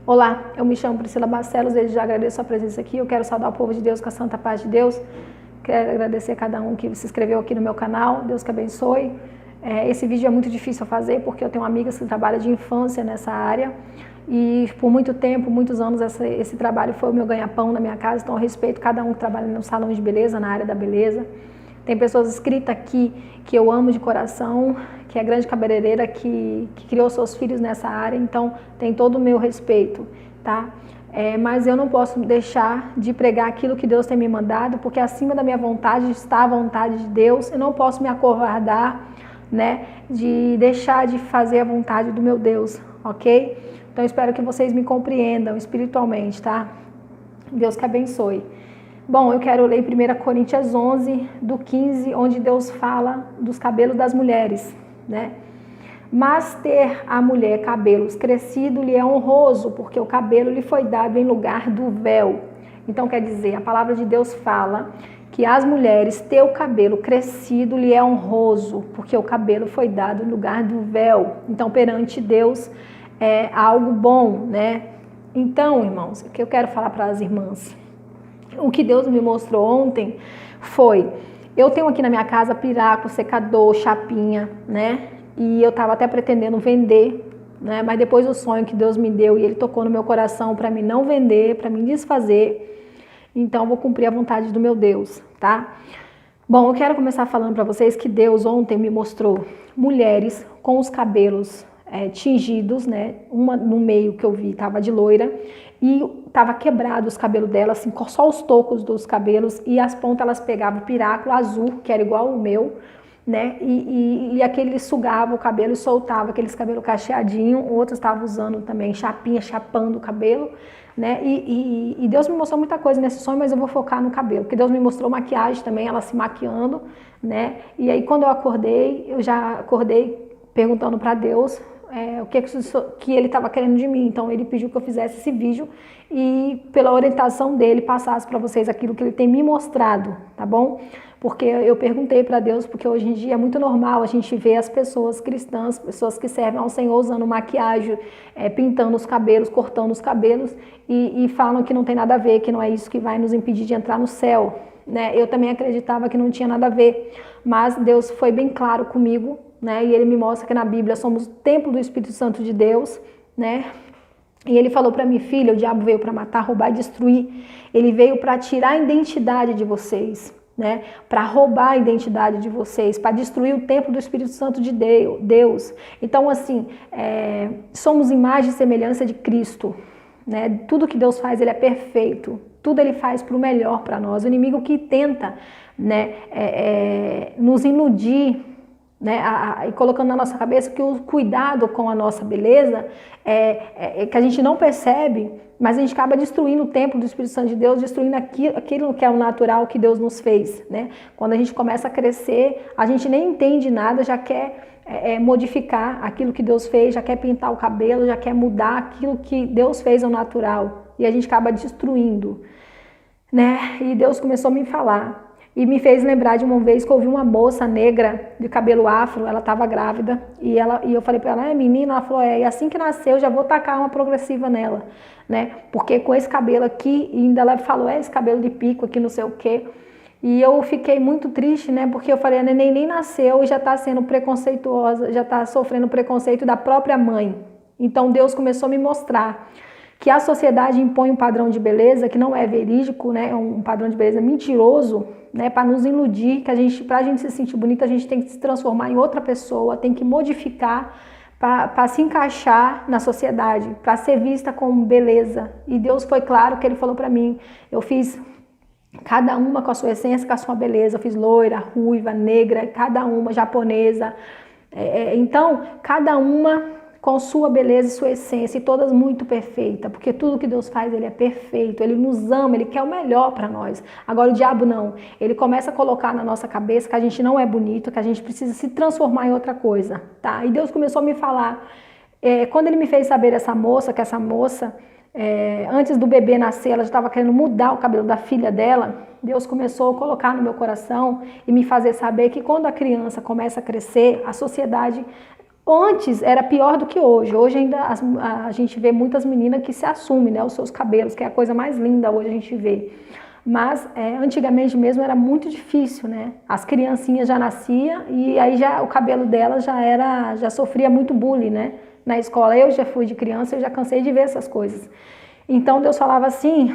Olá, eu me chamo Priscila Barcelos, desde já agradeço a presença aqui. Eu quero saudar o povo de Deus com a santa paz de Deus. Quero agradecer a cada um que se inscreveu aqui no meu canal. Deus que abençoe. Esse vídeo é muito difícil a fazer porque eu tenho amigas que trabalham de infância nessa área e por muito tempo, muitos anos, esse trabalho foi o meu ganha-pão na minha casa. Então eu respeito cada um que trabalha no salão de beleza, na área da beleza. Tem pessoas inscritas aqui que eu amo de coração, que é grande cabeleireira, que criou seus filhos nessa área, então tem todo o meu respeito, tá? Mas eu não posso deixar de pregar aquilo que Deus tem me mandado, porque acima da minha vontade está a vontade de Deus. Eu não posso me acovardar, né, de deixar de fazer a vontade do meu Deus, ok? Então espero que vocês me compreendam espiritualmente, tá? Deus que abençoe. Bom, eu quero ler 1 Coríntios 11, do 15, onde Deus fala dos cabelos das mulheres, né? Mas ter a mulher cabelos crescido lhe é honroso, porque o cabelo lhe foi dado em lugar do véu. Então, quer dizer, a palavra de Deus fala que as mulheres ter o cabelo crescido lhe é honroso, porque o cabelo foi dado em lugar do véu. Então, perante Deus é algo bom, né? Então, irmãos, o que eu quero falar para as irmãs? O que Deus me mostrou ontem foi, eu tenho aqui na minha casa piraco, secador, chapinha, né? E eu estava até pretendendo vender, né? Mas depois do sonho que Deus me deu e Ele tocou no meu coração para mim não vender, para mim desfazer, então eu vou cumprir a vontade do meu Deus, tá? Bom, eu quero começar falando para vocês que Deus ontem me mostrou mulheres com os cabelos tingidos, né? Uma no meio que eu vi estava de loira e estava quebrado os cabelos dela, assim, só os tocos dos cabelos, e as pontas elas pegavam piráculo azul, que era igual o meu, né? E aquele sugava o cabelo e soltava aqueles cabelos cacheadinhos. Outros estavam usando também chapinha, chapando o cabelo, né? E Deus me mostrou muita coisa nesse sonho, mas eu vou focar no cabelo, porque Deus me mostrou maquiagem também, ela se maquiando, né? E aí quando eu acordei, eu já acordei perguntando para Deus o que ele estava querendo de mim. Então ele pediu que eu fizesse esse vídeo e pela orientação dele passasse para vocês aquilo que ele tem me mostrado, tá bom? Porque eu perguntei para Deus, porque hoje em dia é muito normal a gente ver as pessoas cristãs, pessoas que servem ao Senhor usando maquiagem, pintando os cabelos, cortando os cabelos e falam que não tem nada a ver, que não é isso que vai nos impedir de entrar no céu, né? Eu também acreditava que não tinha nada a ver, mas Deus foi bem claro comigo, né? E Ele me mostra que na Bíblia somos o templo do Espírito Santo de Deus, né? E Ele falou para mim, filha, o diabo veio para matar, roubar e destruir. Ele veio para tirar a identidade de vocês, né? Para roubar a identidade de vocês, para destruir o templo do Espírito Santo de Deus. Então, assim, somos imagem e semelhança de Cristo, né? Tudo que Deus faz, Ele é perfeito. Tudo Ele faz para o melhor para nós. O inimigo que tenta, né, nos iludir, né, e colocando na nossa cabeça que o cuidado com a nossa beleza que a gente não percebe, mas a gente acaba destruindo o templo do Espírito Santo de Deus, destruindo aquilo que é o natural que Deus nos fez, né? Quando a gente começa a crescer, a gente nem entende nada, já quer modificar aquilo que Deus fez, já quer pintar o cabelo, já quer mudar aquilo que Deus fez ao natural, e a gente acaba destruindo, né? E Deus começou a me falar e me fez lembrar de uma vez que eu ouvi uma moça negra de cabelo afro, ela estava grávida, e eu falei para ela, menina? Ela falou, e assim que nasceu eu já vou tacar uma progressiva nela, né? Porque com esse cabelo aqui, e ainda ela falou, esse cabelo de pico aqui, não sei o quê. E eu fiquei muito triste, né? Porque eu falei, a neném nem nasceu e já está sendo preconceituosa, já está sofrendo preconceito da própria mãe. Então Deus começou a me mostrar que a sociedade impõe um padrão de beleza que não é verídico, né? Um padrão de beleza mentiroso, né? Para nos iludir, que para a gente se sentir bonita, a gente tem que se transformar em outra pessoa, tem que modificar para se encaixar na sociedade, para ser vista como beleza. E Deus foi claro que Ele falou para mim, eu fiz cada uma com a sua essência, com a sua beleza, eu fiz loira, ruiva, negra, cada uma japonesa, então cada uma com sua beleza e sua essência, e todas muito perfeitas, porque tudo que Deus faz, Ele é perfeito, Ele nos ama, Ele quer o melhor para nós. Agora o diabo não, ele começa a colocar na nossa cabeça que a gente não é bonito, que a gente precisa se transformar em outra coisa, tá? E Deus começou a me falar, quando Ele me fez saber essa moça, antes do bebê nascer, ela já estava querendo mudar o cabelo da filha dela, Deus começou a colocar no meu coração e me fazer saber que quando a criança começa a crescer, a sociedade Antes era pior do que hoje. Hoje ainda a gente vê muitas meninas que se assumem, né, os seus cabelos, que é a coisa mais linda hoje a gente vê. Mas antigamente mesmo era muito difícil, né? As criancinhas já nasciam e aí o cabelo delas já sofria muito bullying, né? Na escola. Eu já fui de criança, eu já cansei de ver essas coisas. Então Deus falava assim,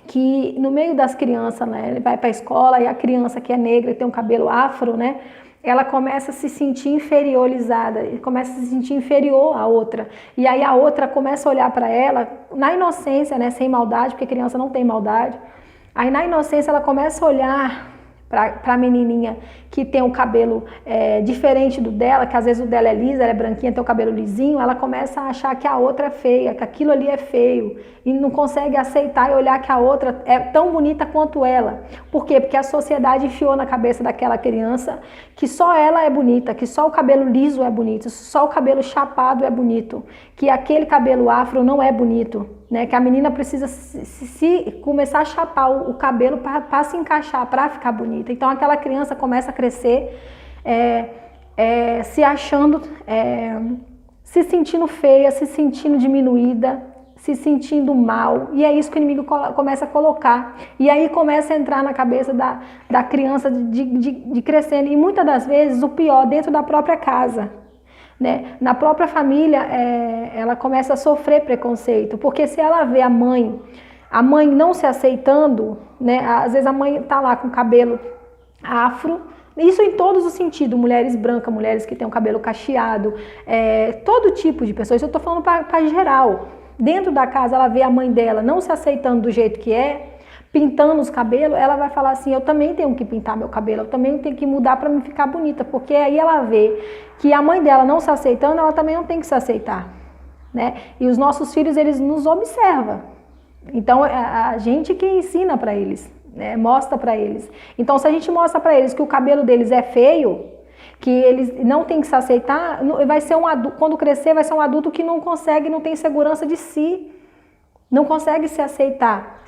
que no meio das crianças, né, ele vai para a escola e a criança que é negra e tem um cabelo afro, né? Ela começa a se sentir inferiorizada, começa a se sentir inferior à outra. E aí a outra começa a olhar para ela, na inocência, né, sem maldade, porque criança não tem maldade. Aí na inocência ela começa a olhar para a menininha que tem um cabelo diferente do dela, que às vezes o dela é liso, ela é branquinha, tem o cabelo lisinho, ela começa a achar que a outra é feia, que aquilo ali é feio, e não consegue aceitar e olhar que a outra é tão bonita quanto ela. Por quê? Porque a sociedade enfiou na cabeça daquela criança que só ela é bonita, que só o cabelo liso é bonito, só o cabelo chapado é bonito, que aquele cabelo afro não é bonito, né? Que a menina precisa começar a chapar o cabelo para se encaixar, para ficar bonita. Então aquela criança começa a crescer se achando, se sentindo feia, se sentindo diminuída, se sentindo mal, e é isso que o inimigo começa a colocar, e aí começa a entrar na cabeça da criança de crescendo, e muitas das vezes o pior, dentro da própria casa, né? Na própria família, ela começa a sofrer preconceito, porque se ela vê a mãe não se aceitando, né? Às vezes a mãe está lá com cabelo afro, isso em todos os sentidos, mulheres brancas, mulheres que têm o cabelo cacheado, todo tipo de pessoas, eu estou falando para geral. Dentro da casa ela vê a mãe dela não se aceitando do jeito que é, pintando os cabelos, ela vai falar assim, eu também tenho que pintar meu cabelo, eu também tenho que mudar para me ficar bonita, porque aí ela vê que a mãe dela não se aceitando, ela também não tem que se aceitar, né? E os nossos filhos, eles nos observam, então a gente que ensina para eles, né? Mostra para eles. Então se a gente mostra para eles que o cabelo deles é feio, que eles não têm que se aceitar, vai ser um adulto, quando crescer vai ser um adulto que não consegue, não tem segurança de si, não consegue se aceitar,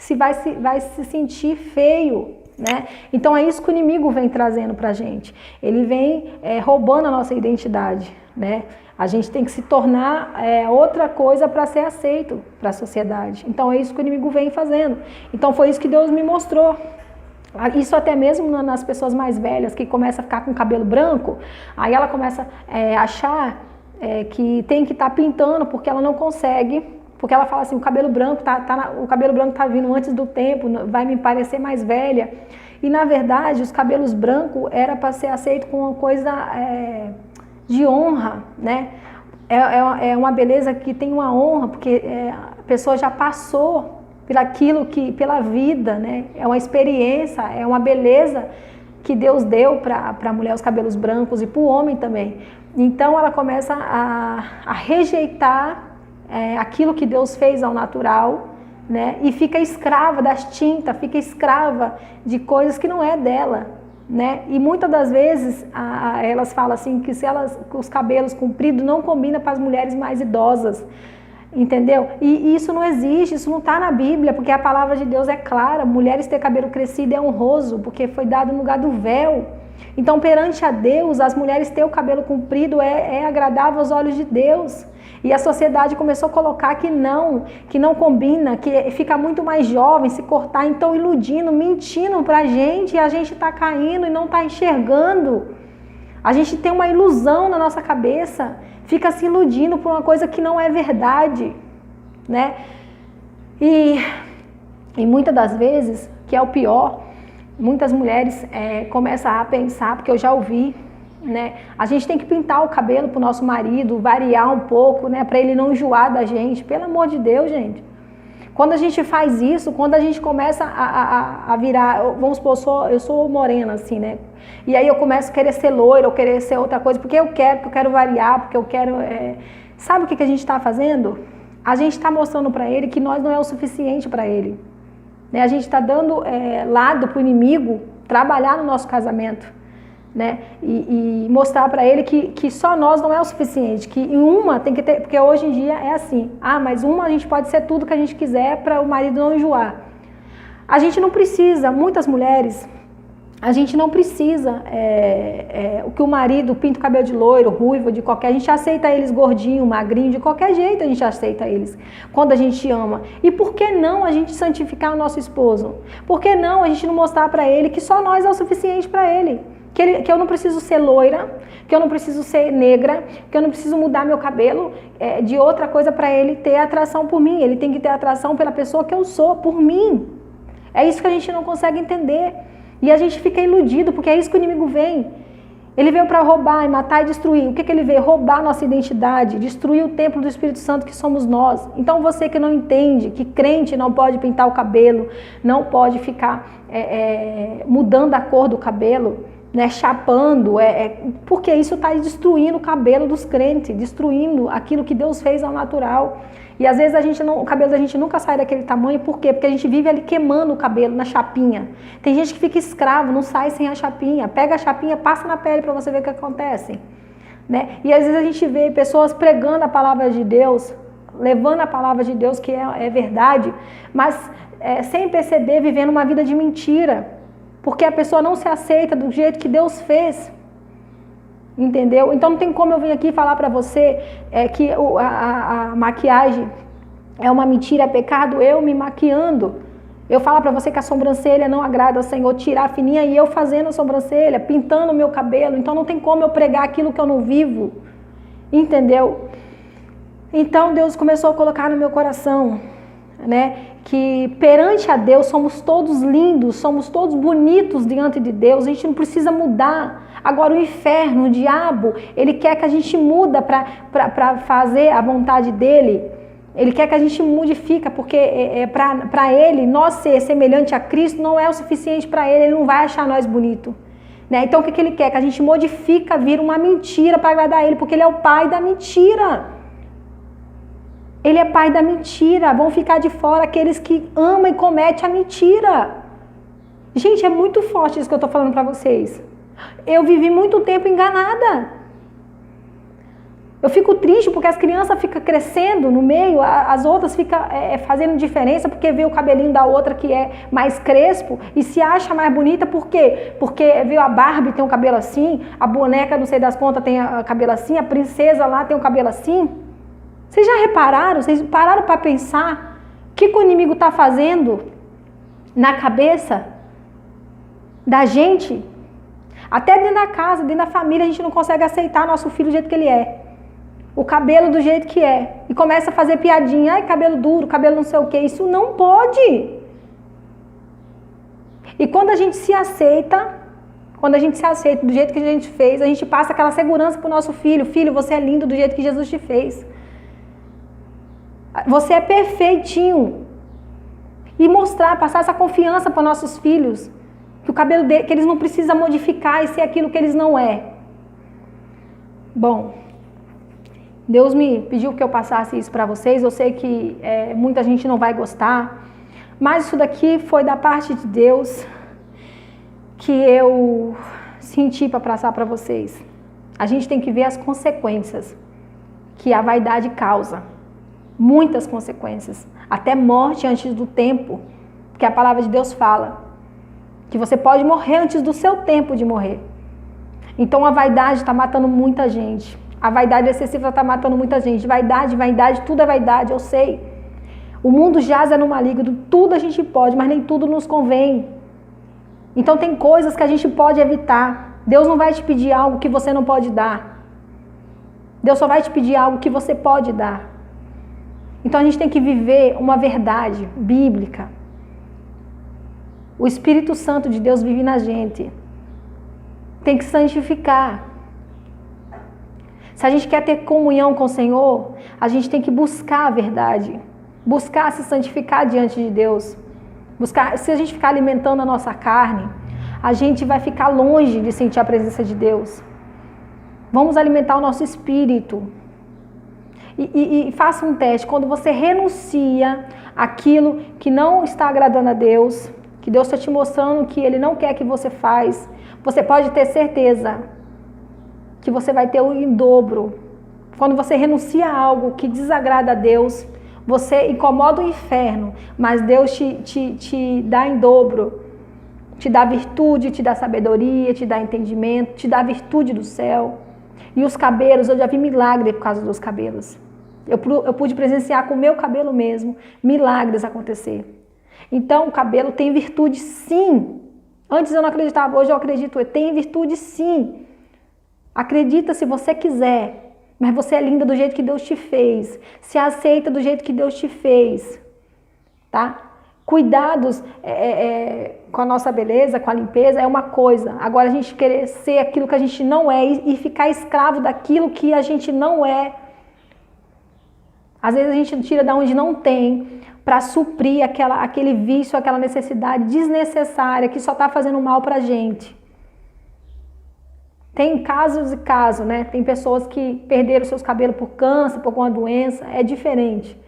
vai se sentir feio, né? Então é isso que o inimigo vem trazendo pra gente, ele vem roubando a nossa identidade, né? A gente tem que se tornar outra coisa para ser aceito para a sociedade, então é isso que o inimigo vem fazendo, então foi isso que Deus me mostrou. Isso até mesmo nas pessoas mais velhas, que começam a ficar com cabelo branco, aí ela começa a achar que tem que estar pintando, porque ela não consegue, porque ela fala assim, o cabelo branco tá vindo antes do tempo, vai me parecer mais velha. E na verdade, os cabelos brancos era para ser aceito com uma coisa de honra, né? É uma beleza que tem uma honra, porque a pessoa já passou pela vida, né? É uma experiência, é uma beleza que Deus deu para a mulher os cabelos brancos e para o homem também. Então ela começa a rejeitar aquilo que Deus fez ao natural, né? E fica escrava das tintas, fica escrava de coisas que não é dela, né? E muitas das vezes elas falam assim que os cabelos compridos não combinam para as mulheres mais idosas. Entendeu? E isso não existe, isso não está na Bíblia, porque a palavra de Deus é clara, mulheres ter cabelo crescido é honroso, porque foi dado no lugar do véu. Então, perante a Deus, as mulheres ter o cabelo comprido é agradável aos olhos de Deus. E a sociedade começou a colocar que não combina, que fica muito mais jovem se cortar, então iludindo, mentindo pra gente, e a gente está caindo e não está enxergando. A gente tem uma ilusão na nossa cabeça, fica se iludindo por uma coisa que não é verdade, né? E muitas das vezes, que é o pior, muitas mulheres começam a pensar, porque eu já ouvi, né? A gente tem que pintar o cabelo pro nosso marido, variar um pouco, né? Para ele não enjoar da gente. Pelo amor de Deus, gente. Quando a gente faz isso, quando a gente começa a virar, vamos supor, eu sou morena, assim, né? E aí eu começo a querer ser loira, ou querer ser outra coisa, porque eu quero variar, porque eu quero... Sabe o que a gente está fazendo? A gente está mostrando para ele que nós não é o suficiente para ele. Né? A gente está dando lado para o inimigo trabalhar no nosso casamento. Né? E mostrar para ele que só nós não é o suficiente, que em uma tem que ter, porque hoje em dia é assim, mas uma a gente pode ser tudo que a gente quiser para o marido não enjoar. A gente não precisa, muitas mulheres, A gente não precisa o que o marido pinta o cabelo de loiro, ruivo, de qualquer... A gente aceita eles gordinho, magrinho, de qualquer jeito a gente aceita eles, quando a gente ama. E por que não a gente santificar o nosso esposo? Por que não a gente não mostrar para ele que só nós é o suficiente para ele? Que eu não preciso ser loira, que eu não preciso ser negra, que eu não preciso mudar meu cabelo de outra coisa para ele ter atração por mim. Ele tem que ter atração pela pessoa que eu sou, por mim. É isso que a gente não consegue entender. E a gente fica iludido, porque é isso que o inimigo vem. Ele veio para roubar, matar e destruir. O que ele veio? Roubar a nossa identidade, destruir o templo do Espírito Santo que somos nós. Então você que não entende que crente não pode pintar o cabelo, não pode ficar mudando a cor do cabelo, né, chapando, porque isso está destruindo o cabelo dos crentes, destruindo aquilo que Deus fez ao natural. E às vezes o cabelo da gente nunca sai daquele tamanho, por quê? Porque a gente vive ali queimando o cabelo na chapinha. Tem gente que fica escravo, não sai sem a chapinha, pega a chapinha, passa na pele para você ver o que acontece. Né? E às vezes a gente vê pessoas pregando a palavra de Deus, levando a palavra de Deus, que é verdade, mas sem perceber, vivendo uma vida de mentira, porque a pessoa não se aceita do jeito que Deus fez. Entendeu? Então não tem como eu vir aqui falar para você que a maquiagem é uma mentira, é pecado, eu me maquiando. Eu falo para você que a sobrancelha não agrada ao Senhor, tirar a fininha e eu fazendo a sobrancelha, pintando o meu cabelo. Então não tem como eu pregar aquilo que eu não vivo. Entendeu? Então Deus começou a colocar no meu coração, né, que perante a Deus somos todos lindos, somos todos bonitos diante de Deus, a gente não precisa mudar. Agora o inferno, o diabo, ele quer que a gente muda para fazer a vontade dele, ele quer que a gente modifica, porque para ele, nós ser semelhante a Cristo não é o suficiente para ele não vai achar nós bonito. Né? Então o que ele quer? Que a gente modifica, vira uma mentira para agradar ele, porque ele é o pai da mentira. Ele é pai da mentira, vão ficar de fora aqueles que amam e cometem a mentira. Gente, é muito forte isso que eu estou falando para vocês. Eu vivi muito tempo enganada. Eu fico triste porque as crianças ficam crescendo no meio, as outras ficam fazendo diferença porque vê o cabelinho da outra que é mais crespo e se acha mais bonita. Por quê? Porque viu a Barbie tem um cabelo assim, a boneca não sei das contas tem o cabelo assim, a princesa lá tem um cabelo assim. Vocês já repararam? Vocês pararam para pensar o que o inimigo está fazendo na cabeça da gente? Até dentro da casa, dentro da família, a gente não consegue aceitar nosso filho do jeito que ele é. O cabelo do jeito que é. E começa a fazer piadinha. Ai, cabelo duro, cabelo não sei o quê. Isso não pode. E quando a gente se aceita do jeito que a gente fez, a gente passa aquela segurança para o nosso filho. Filho, você é lindo do jeito que Jesus te fez. Você é perfeitinho. E passar essa confiança para nossos filhos. Que o cabelo dele, que eles não precisam modificar e ser aquilo que eles não é. Bom, Deus me pediu que eu passasse isso para vocês. Eu sei que muita gente não vai gostar, mas isso daqui foi da parte de Deus que eu senti para passar para vocês. A gente tem que ver as consequências que a vaidade causa. Muitas consequências. Até morte antes do tempo, que a palavra de Deus fala. Que você pode morrer antes do seu tempo de morrer. Então a vaidade está matando muita gente. A vaidade excessiva está matando muita gente. Vaidade, tudo é vaidade, eu sei. O mundo jaz no maligno, tudo a gente pode, mas nem tudo nos convém. Então tem coisas que a gente pode evitar. Deus não vai te pedir algo que você não pode dar. Deus só vai te pedir algo que você pode dar. Então a gente tem que viver uma verdade bíblica. O Espírito Santo de Deus vive na gente. Tem que santificar. Se a gente quer ter comunhão com o Senhor, a gente tem que buscar a verdade. Buscar se santificar diante de Deus. Se a gente ficar alimentando a nossa carne, a gente vai ficar longe de sentir a presença de Deus. Vamos alimentar o nosso espírito. E faça um teste. Quando você renuncia aquilo que não está agradando a Deus, que Deus está te mostrando que Ele não quer que você faz, você pode ter certeza que você vai ter o em dobro. Quando você renuncia a algo que desagrada a Deus, você incomoda o inferno, mas Deus te dá em dobro, te dá virtude, te dá sabedoria, te dá entendimento, te dá virtude do céu. E os cabelos, eu já vi milagre por causa dos cabelos. Eu pude presenciar com o meu cabelo mesmo milagres acontecer. Então, o cabelo tem virtude sim. Antes eu não acreditava, hoje eu acredito. Tem virtude sim. Acredita se você quiser. Mas você é linda do jeito que Deus te fez. Se aceita do jeito que Deus te fez. Tá? Cuidados com a nossa beleza, com a limpeza é uma coisa. Agora a gente querer ser aquilo que a gente não é e ficar escravo daquilo que a gente não é. Às vezes a gente tira da onde não tem para suprir aquele vício, aquela necessidade desnecessária que só está fazendo mal para a gente. Tem casos e casos, né? Tem pessoas que perderam seus cabelos por câncer, por alguma doença, é diferente.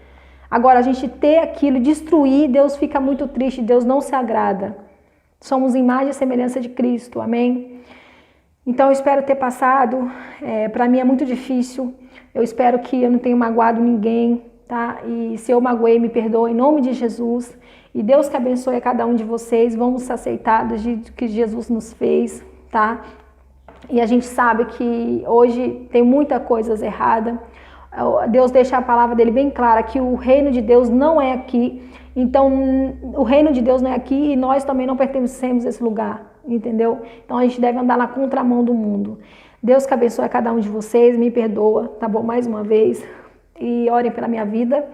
Agora, a gente ter aquilo, destruir, Deus fica muito triste, Deus não se agrada. Somos imagem e semelhança de Cristo, amém? Então, eu espero ter passado, para mim é muito difícil, eu espero que eu não tenha magoado ninguém, tá? E se eu magoei, me perdoe, em nome de Jesus. E Deus que abençoe a cada um de vocês, vamos se aceitar do jeito que Jesus nos fez, tá? E a gente sabe que hoje tem muita coisa errada. Deus deixa a palavra dele bem clara, que o reino de Deus não é aqui. Então, o reino de Deus não é aqui e nós também não pertencemos a esse lugar, entendeu? Então, a gente deve andar na contramão do mundo. Deus que abençoe a cada um de vocês, me perdoa, tá bom? Mais uma vez. E orem pela minha vida,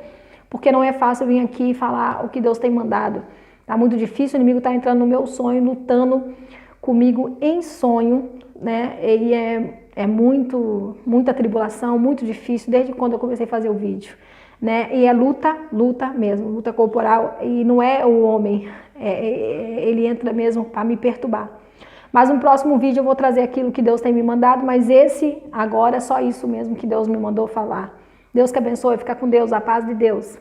porque não é fácil vir aqui e falar o que Deus tem mandado. Tá muito difícil, o inimigo tá entrando no meu sonho, lutando comigo em sonho, né? Ele é muita tribulação, muito difícil, desde quando eu comecei a fazer o vídeo, né? E é luta mesmo, luta corporal, e não é o homem, ele entra mesmo para me perturbar. Mas no próximo vídeo eu vou trazer aquilo que Deus tem me mandado, mas esse agora é só isso mesmo que Deus me mandou falar. Deus que abençoe, fica com Deus, a paz de Deus.